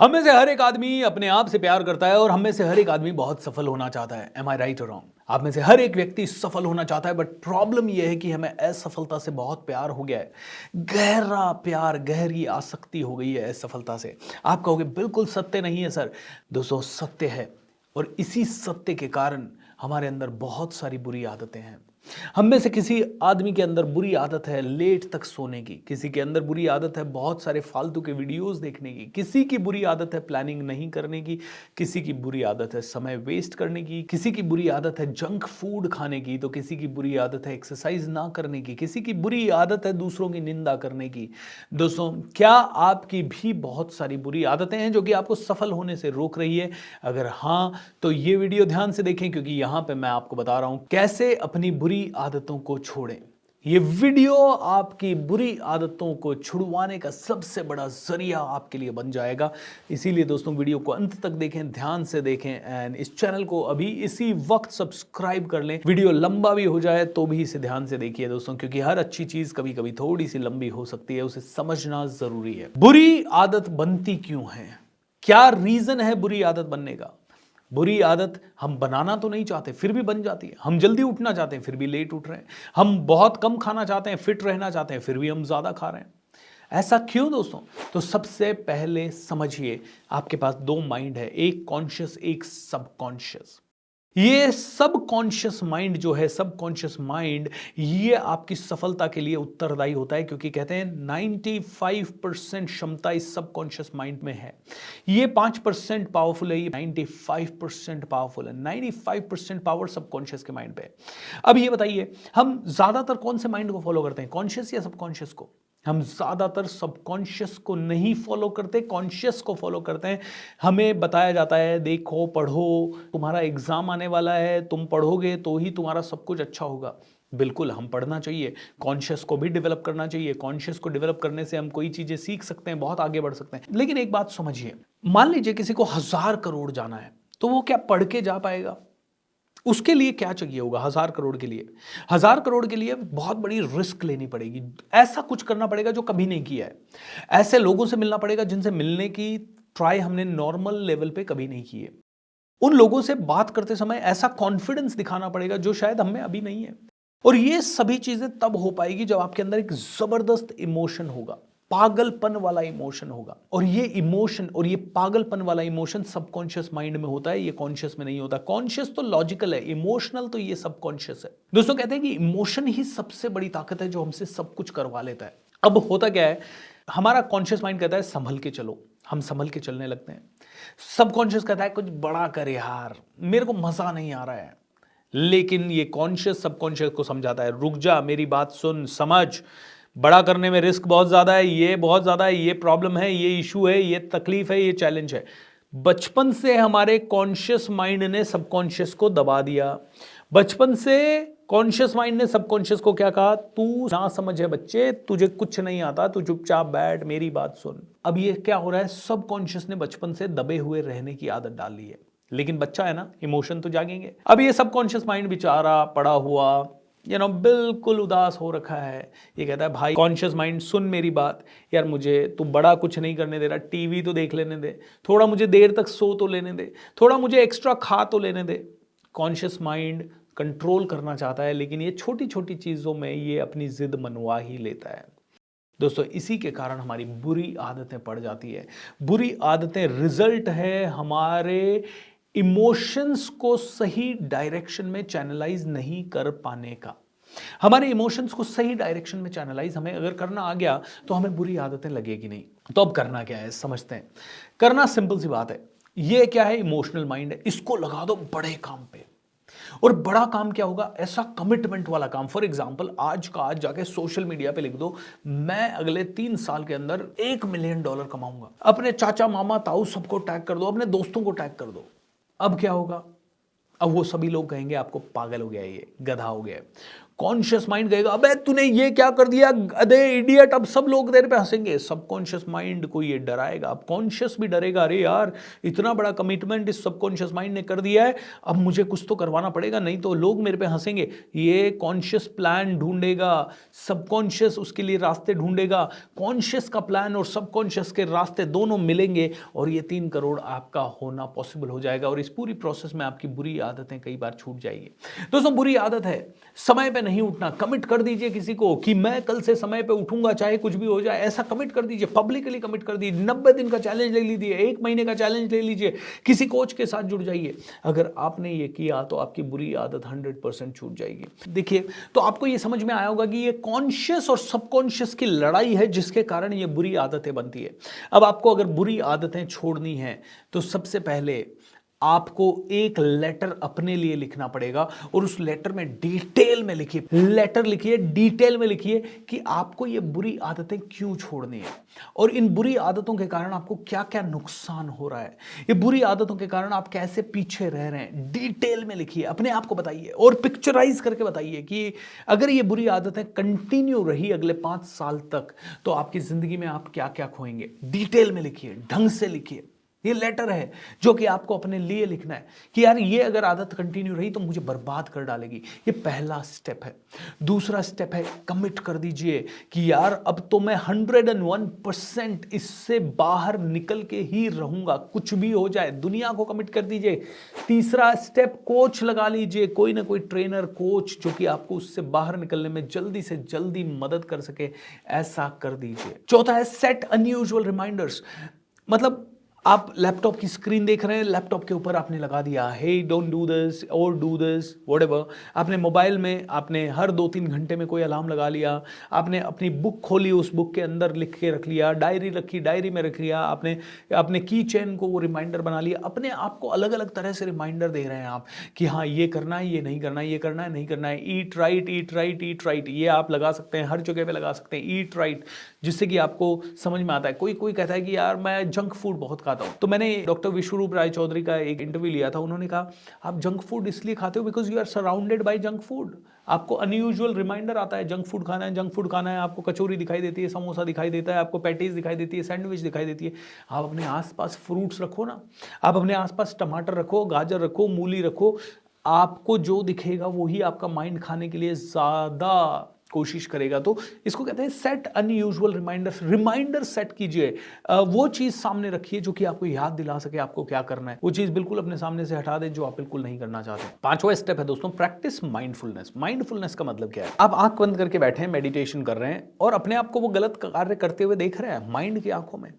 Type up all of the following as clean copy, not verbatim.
हम में से हर एक आदमी अपने आप से प्यार करता है और हम में से हर एक आदमी बहुत सफल होना चाहता है। एम आई राइट और रॉन्ग? आप में से हर एक व्यक्ति सफल होना चाहता है, बट प्रॉब्लम यह है कि हमें असफलता से बहुत प्यार हो गया है। गहरा प्यार, गहरी आसक्ति हो गई है असफलता से। आप कहोगे बिल्कुल सत्य नहीं है सर। दोस्तों, सत्य है। और इसी सत्य के कारण हमारे अंदर बहुत सारी बुरी आदतें हैं। हम में से किसी आदमी के अंदर बुरी आदत है लेट तक सोने की, किसी के अंदर बुरी आदत है बहुत सारे फालतू के वीडियोस देखने की, किसी की बुरी आदत है प्लानिंग नहीं करने की, किसी की बुरी आदत है समय वेस्ट करने की, किसी की बुरी आदत है जंक फूड खाने की, तो किसी की बुरी आदत है एक्सरसाइज ना करने की, किसी की बुरी आदत है दूसरों की निंदा करने की। दोस्तों, क्या आपकी भी बहुत सारी बुरी आदतें हैं जो कि आपको सफल होने से रोक रही है? अगर हाँ, तो ये वीडियो ध्यान से देखें, क्योंकि यहां पे मैं आपको बता रहा हूं कैसे अपनी बुरी आदतों को छोड़ें। ये वीडियो आपकी बुरी आदतों को छुड़वाने का सबसे बड़ा जरिया आपके लिए बन जाएगा। इसीलिए दोस्तों, वीडियो को अंत तक देखें, ध्यान से देखें एंड इस चैनल को अभी इसी वक्त सब्सक्राइब कर लें। वीडियो लंबा भी हो जाए तो भी इसे ध्यान से देखिए दोस्तों, क्योंकि हर अच्छी चीज कभी कभी थोड़ी सी लंबी हो सकती है, उसे समझना जरूरी है। बुरी आदत बनती क्यों है? क्या रीजन है बुरी आदत बनने का? बुरी आदत हम बनाना तो नहीं चाहते, फिर भी बन जाती है। हम जल्दी उठना चाहते हैं, फिर भी लेट उठ रहे हैं। हम बहुत कम खाना चाहते हैं, फिट रहना चाहते हैं, फिर भी हम ज्यादा खा रहे हैं। ऐसा क्यों दोस्तों? तो सबसे पहले समझिए, आपके पास दो माइंड है, एक कॉन्शियस, एक सबकॉन्शियस। ये सब कॉन्शियस माइंड जो है, सब कॉन्शियस माइंड, ये आपकी सफलता के लिए उत्तरदायी होता है, क्योंकि कहते हैं 95% क्षमता इस सब कॉन्शियस माइंड में है। ये 5% पावरफुल है, ये 95% पावरफुल है। 95% पावर सब कॉन्शियस के माइंड पे है। अब ये बताइए, हम ज्यादातर कौन से माइंड को फॉलो करते हैं, कॉन्शियस या सबकॉन्शियस को? हम ज्यादातर सबकॉन्शियस को नहीं फॉलो करते, कॉन्शियस को फॉलो करते हैं। हमें बताया जाता है, देखो पढ़ो, तुम्हारा एग्जाम आने वाला है, तुम पढ़ोगे तो ही तुम्हारा सब कुछ अच्छा होगा। बिल्कुल, हम पढ़ना चाहिए, कॉन्शियस को भी डेवलप करना चाहिए। कॉन्शियस को डेवलप करने से हम कोई चीजें सीख सकते हैं, बहुत आगे बढ़ सकते हैं। लेकिन एक बात समझिए, मान लीजिए किसी को 1000 करोड़ जाना है, तो वो क्या पढ़ के जा पाएगा? उसके लिए क्या चाहिए होगा 1000 करोड़ के लिए? 1000 करोड़ के लिए बहुत बड़ी रिस्क लेनी पड़ेगी। ऐसा कुछ करना पड़ेगा जो कभी नहीं किया है। ऐसे लोगों से मिलना पड़ेगा जिनसे मिलने की ट्राई हमने नॉर्मल लेवल पे कभी नहीं की है। उन लोगों से बात करते समय ऐसा कॉन्फिडेंस दिखाना पड़ेगा जो शायद हमें अभी नहीं है। और ये सभी चीजें तब हो पाएगी जब आपके अंदर एक जबरदस्त इमोशन होगा, पागलपन वाला इमोशन होगा। और ये इमोशन और ये पागलपन वाला इमोशन सबकॉन्शियस माइंड में होता है, ये कॉन्शियस में नहीं होता। कॉन्शियस तो लॉजिकल है, इमोशनल तो ये सबकॉन्शियस है। दोस्तों, कहते हैं कि इमोशन ही सबसे बड़ी ताकत है जो हमसे सब कुछ करवा लेता है। अब होता क्या है, हमारा कॉन्शियस माइंड कहता है संभल के चलो, हम संभल के चलने लगते हैं। सबकॉन्शियस कहता है कुछ बड़ा कर यार, मेरे को मजा नहीं आ रहा है। लेकिन ये कॉन्शियस सबकॉन्शियस को समझाता है, रुक जा, मेरी बात सुन, समझ, बड़ा करने में रिस्क बहुत ज्यादा है, ये बहुत ज्यादा है, ये प्रॉब्लम है, ये इशू है, ये तकलीफ है, ये चैलेंज है। बचपन से हमारे कॉन्शियस माइंड ने सबकॉन्शियस को दबा दिया। बचपन से कॉन्शियस माइंड ने सबकॉन्शियस को क्या कहा, तू ना समझ है बच्चे, तुझे कुछ नहीं आता, तू चुपचाप बैठ, मेरी बात सुन। अब ये क्या हो रहा है, सबकॉन्शियस ने बचपन से दबे हुए रहने की आदत डाल ली है। लेकिन बच्चा है ना, इमोशन तो जागेंगे। अब ये सबकॉन्शियस माइंड बेचारा पड़ा हुआ बिल्कुल उदास हो रखा है। ये कहता है भाई कॉन्शियस माइंड सुन मेरी बात, यार मुझे तू बड़ा कुछ नहीं करने दे रहा, टीवी तो देख लेने दे, थोड़ा मुझे देर तक सो तो लेने दे, थोड़ा मुझे एक्स्ट्रा खा तो लेने दे। कॉन्शियस माइंड कंट्रोल करना चाहता है, लेकिन ये छोटी छोटी चीजों में ये अपनी जिद मनवा ही लेता है। दोस्तों, इसी के कारण हमारी बुरी आदतें पड़ जाती है। बुरी आदतें रिजल्ट है हमारे इमोशंस को सही डायरेक्शन में चैनलाइज नहीं कर पाने का। हमारे इमोशंस को सही डायरेक्शन में चैनलाइज हमें अगर करना आ गया तो हमें बुरी आदतें लगेगी नहीं। तो अब करना क्या है, समझते हैं। करना सिंपल सी बात है। ये क्या है, इमोशनल माइंड है, इसको लगा दो बड़े काम पे। और बड़ा काम क्या होगा, ऐसा कमिटमेंट वाला काम। फॉर एग्जाम्पल, आज का आज जाके सोशल मीडिया पे लिख दो, मैं अगले 3 साल के अंदर $1 मिलियन कमाऊंगा। अपने चाचा मामा ताऊ सबको टैग कर दो, अपने दोस्तों को टैग कर दो। अब क्या होगा, अब वो सभी लोग कहेंगे आपको पागल हो गया, ये गधा हो गया है। कॉन्शियस माइंड कहेगा अबे तूने ये क्या कर दिया अरे इडियट, अब सब लोग तेरे पे हंसेंगे। सबकॉन्शियस माइंड को ये डराएगा, अब कॉन्शियस भी डरेगा, अरे यार इतना बड़ा कमिटमेंट इस सबकॉन्शियस माइंड ने कर दिया है, अब मुझे कुछ तो करवाना पड़ेगा, नहीं तो लोग मेरे पे हंसेंगे। ये कॉन्शियस प्लान ढूंढेगा, सबकॉन्शियस उसके लिए रास्ते ढूंढेगा। कॉन्शियस का प्लान और सबकॉन्शियस के रास्ते दोनों मिलेंगे और ये 3 करोड़ आपका होना पॉसिबल हो जाएगा। और इस पूरी प्रोसेस में आपकी बुरी आदतें कई बार छूट जाएगी। दोस्तों, बुरी आदत है समय पे नहीं उठना। कमिट कर दीजिए किसी को कि मैं कल से समय पे उठूंगा चाहे कुछ भी हो जाए, ऐसा कमिट कर दीजिए, पब्लिकली कमिट कर दीजिए। 90 दिन का चैलेंज ले लीजिए, 1 महीने का चैलेंज ले लीजिए, किसी कोच के साथ जुड़ जाइए। अगर आपने ये किया तो आपकी बुरी आदत 100% छूट जाएगी। देखिए, तो आपको ये समझ में आया होगा कि ये कॉन्शियस और सबकॉन्शियस की लड़ाई है जिसके कारण ये बुरी आदतें बनती है। अब आपको अगर बुरी आदतें छोड़नी है तो सबसे पहले आपको एक लेटर अपने लिए लिखना पड़ेगा और उस लेटर में डिटेल में लिखिए, लेटर लिखिए, डिटेल में लिखिए कि आपको ये बुरी आदतें क्यों छोड़नी है और इन बुरी आदतों के कारण आपको क्या क्या नुकसान हो रहा है, ये बुरी आदतों के कारण आप कैसे पीछे रह रहे हैं। डिटेल में लिखिए, अपने आप को बताइए और पिक्चराइज करके बताइए कि अगर ये बुरी आदतें कंटिन्यू रही अगले 5 साल तक तो आपकी जिंदगी में आप क्या क्या खोएंगे। डिटेल में लिखिए, ढंग से लिखिए। ये लेटर है जो कि आपको अपने लिए लिखना है कि यार ये अगर आदत कंटिन्यू रही तो मुझे बर्बाद कर डालेगी। ये पहला स्टेप है। दूसरा स्टेप है कमिट कर दीजिए कि यार अब तो मैं 101% इससे बाहर निकल के ही रहूंगा, कुछ भी हो जाए। दुनिया को कमिट कर दीजिए। तीसरा स्टेप, कोच लगा लीजिए, कोई ना कोई ट्रेनर, कोच जो कि आपको उससे बाहर निकलने में जल्दी से जल्दी मदद कर सके, ऐसा कर दीजिए। चौथा है सेट अनयूजुअल रिमाइंडर्स। मतलब आप लैपटॉप की स्क्रीन देख रहे हैं, लैपटॉप के ऊपर आपने लगा दिया हे डोंट डू दिस और डू दिस व्हाटएवर। आपने मोबाइल में आपने हर 2-3 घंटे में कोई अलार्म लगा लिया। आपने अपनी बुक खोली, उस बुक के अंदर लिख के रख लिया। डायरी रखी, डायरी में रख लिया। आपने अपने की चेन को वो रिमाइंडर बना लिया। अपने आप को अलग अलग तरह से रिमाइंडर दे रहे हैं आप कि हाँ ये करना है, ये नहीं करना है, ये करना है, नहीं करना है। Eat right, eat right, eat right, ये आप लगा सकते हैं, हर जगह पे लगा सकते हैं ईट राइट, जिससे कि आपको समझ में आता है। कोई कोई कहता है कि यार मैं जंक फूड बहुत खाता हूं, तो मैंने डॉक्टर विश्वरूप राय चौधरी का एक इंटरव्यू लिया था। उन्होंने कहा आप जंक फूड इसलिए खाते हो because you are surrounded by junk food. आपको अनयूजुअल रिमाइंडर आता है जंक फूड खाना है, जंक फूड खाना है। आपको कचौरी दिखाई देती है, समोसा दिखाई देता है, आपको पैटीज दिखाई देती है, सैंडविच दिखाई देती है। आप अपने आसपास फ्रूट्स रखो ना, आप अपने आसपास टमाटर रखो, गाजर रखो, मूली रखो। आपको जो दिखेगा वही आपका माइंड खाने के लिए ज्यादा कोशिश करेगा। तो इसको कहते हैं set unusual reminders. Reminder set कीजिए, वो चीज सामने रखिए जो कि आपको याद दिला सके आपको क्या करना है। वो चीज बिल्कुल अपने सामने से हटा दें जो आप बिल्कुल नहीं करना चाहते। पांचवा स्टेप है दोस्तों प्रैक्टिस माइंडफुलनेस। माइंडफुलनेस का मतलब क्या है? आप आंख बंद करके बैठे हैं, मेडिटेशन कर रहे हैं और अपने आप को वो गलत कार्य करते हुए देख रहे हैं माइंड की आंखों में।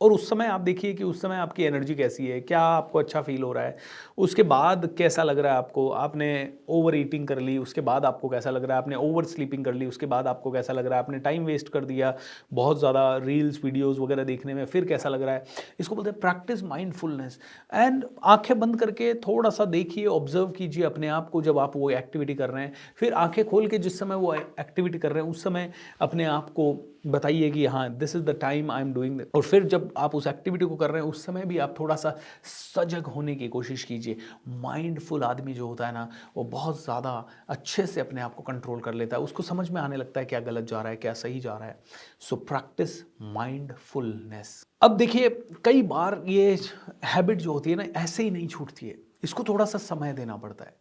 और उस समय आप देखिए कि उस समय आपकी एनर्जी कैसी है, क्या आपको अच्छा फील हो रहा है, उसके बाद कैसा लग रहा है आपको। आपने ओवर ईटिंग कर ली, उसके बाद आपको कैसा लग रहा है। आपने ओवर स्लीपिंग कर ली, उसके बाद आपको कैसा लग रहा है। आपने टाइम वेस्ट कर दिया बहुत ज़्यादा रील्स वीडियोस वगैरह देखने में, फिर कैसा लग रहा है। इसको बोलते हैं प्रैक्टिस माइंडफुलनेस। एंड आंखें बंद करके थोड़ा सा देखिए, ऑब्जर्व कीजिए अपने आप को जब आप वो एक्टिविटी कर रहे हैं। फिर आंखें खोल के जिस समय वो एक्टिविटी कर रहे हैं उस समय अपने आप को बताइए कि हाँ this is the time I am doing. और फिर जब आप उस एक्टिविटी को कर रहे हैं उस समय भी आप थोड़ा सा सजग होने की कोशिश कीजिए। माइंडफुल आदमी जो होता है ना, वो बहुत ज़्यादा अच्छे से अपने आप को कंट्रोल कर लेता है। उसको समझ में आने लगता है क्या गलत जा रहा है, क्या सही जा रहा है। So practice mindfulness. अब देखिए, कई बार ये हैबिट जो होती है ना ऐसे ही नहीं छूटती है, इसको थोड़ा सा समय देना पड़ता है।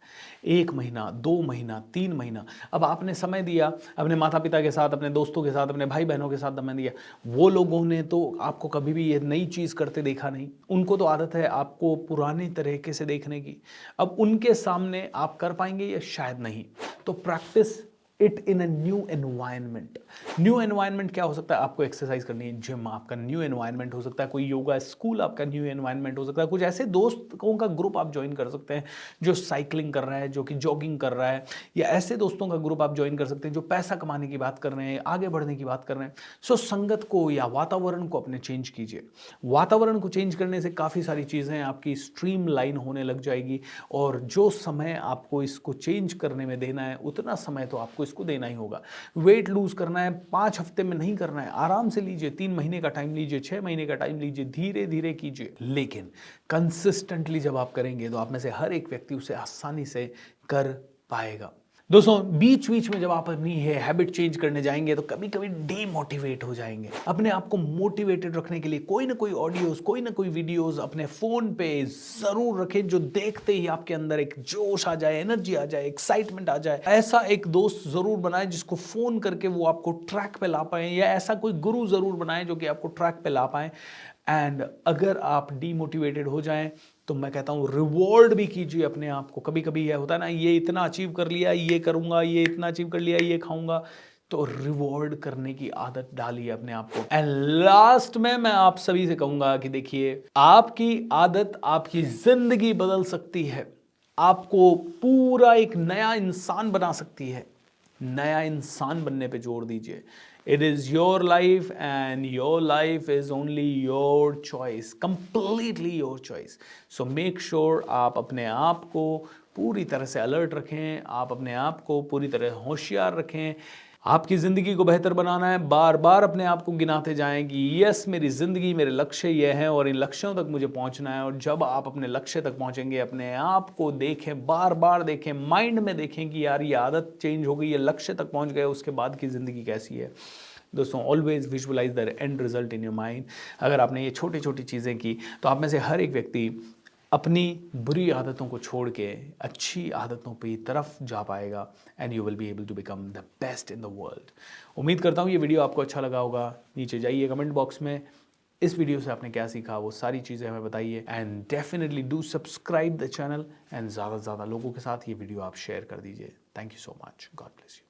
1 महीना, 2 महीना, 3 महीना। अब आपने समय दिया अपने माता पिता के साथ, अपने दोस्तों के साथ, अपने भाई बहनों के साथ समय दिया। वो लोगों ने तो आपको कभी भी ये नई चीज़ करते देखा नहीं। उनको तो आदत है आपको पुराने तरीके से देखने की। अब उनके सामने आप कर पाएंगे या शायद नहीं। तो practice it in a new environment. New environment क्या हो सकता है? आपको एक्सरसाइज करनी है, जिम आपका न्यू एनवायरनमेंट हो सकता है, कोई योगा स्कूल आपका न्यू एनवायरनमेंट हो सकता है, कुछ ऐसे दोस्तों का ग्रुप आप ज्वाइन कर सकते हैं जो साइकिलिंग कर रहा है, जो कि जॉगिंग कर रहा है, या ऐसे दोस्तों का ग्रुप आप ज्वाइन कर सकते हैं जो पैसा कमाने की बात कर रहे हैं, आगे बढ़ने की बात कर रहे हैं। सो संगत को या वातावरण को अपने चेंज कीजिए। वातावरण को चेंज करने से काफ़ी सारी चीज़ें आपकी स्ट्रीम लाइन होने लग जाएगी। और जो समय आपको इसको चेंज करने में देना है उतना समय तो आपको इसको देना ही होगा। वेट लूज करना है 5 हफ्ते में नहीं करना है, आराम से लीजिए, 3 महीने का टाइम लीजिए, 6 महीने का टाइम लीजिए, धीरे धीरे कीजिए। लेकिन कंसिस्टेंटली जब आप करेंगे तो आप में से हर एक व्यक्ति उसे आसानी से कर पाएगा। दोस्तों बीच बीच में जब आप अपनी हैबिट चेंज करने जाएंगे तो कभी कभी डीमोटिवेट हो जाएंगे। अपने आप को मोटिवेटेड रखने के लिए कोई ना कोई ऑडियोज, कोई ना कोई वीडियोस अपने फोन पे जरूर रखें, जो देखते ही आपके अंदर एक जोश आ जाए, एनर्जी आ जाए, एक्साइटमेंट आ जाए। ऐसा एक दोस्त जरूर बनाए जिसको फोन करके वो आपको ट्रैक पे ला पाए, या ऐसा कोई गुरु जरूर बनाए जो कि आपको ट्रैक पे ला पाए। एंड अगर आप डीमोटिवेटेड हो जाएं तो मैं कहता हूं रिवॉर्ड भी कीजिए अपने आप को। कभी कभी यह होता है ना, ये इतना अचीव कर लिया, ये करूंगा, ये इतना अचीव कर लिया, ये खाऊंगा, तो रिवॉर्ड करने की आदत डालिए अपने आप को। एंड लास्ट में मैं आप सभी से कहूंगा कि देखिए, आपकी आदत आपकी जिंदगी बदल सकती है, आपको पूरा एक नया इंसान बना सकती है। नया इंसान बनने पे जोर दीजिए। It is your life and your life is only your choice, completely your choice. So make sure आप अपने आप को पूरी तरह से अलर्ट रखें, आप अपने आप को पूरी तरह होशियार रखें। आपकी ज़िंदगी को बेहतर बनाना है, बार बार अपने आप को गिनाते जाएं कि यस मेरी ज़िंदगी, मेरे लक्ष्य ये हैं और इन लक्ष्यों तक मुझे पहुंचना है। और जब आप अपने लक्ष्य तक पहुंचेंगे, अपने आप को देखें, बार बार देखें, माइंड में देखें कि यार ये आदत चेंज हो गई, ये लक्ष्य तक पहुंच गए, उसके बाद की ज़िंदगी कैसी है। दोस्तों always visualise the end result in your mind. अगर आपने ये छोटी छोटी चीज़ें की तो आप में से हर एक व्यक्ति अपनी बुरी आदतों को छोड़ के अच्छी आदतों की तरफ जा पाएगा and you will be able to become the best in the world. उम्मीद करता हूँ ये वीडियो आपको अच्छा लगा होगा। नीचे जाइए कमेंट बॉक्स में, इस वीडियो से आपने क्या सीखा वो सारी चीज़ें हमें बताइए। And definitely do subscribe the channel and ज़्यादा से ज़्यादा लोगों के साथ ये वीडियो आप शेयर कर दीजिए। Thank you so much. God bless you.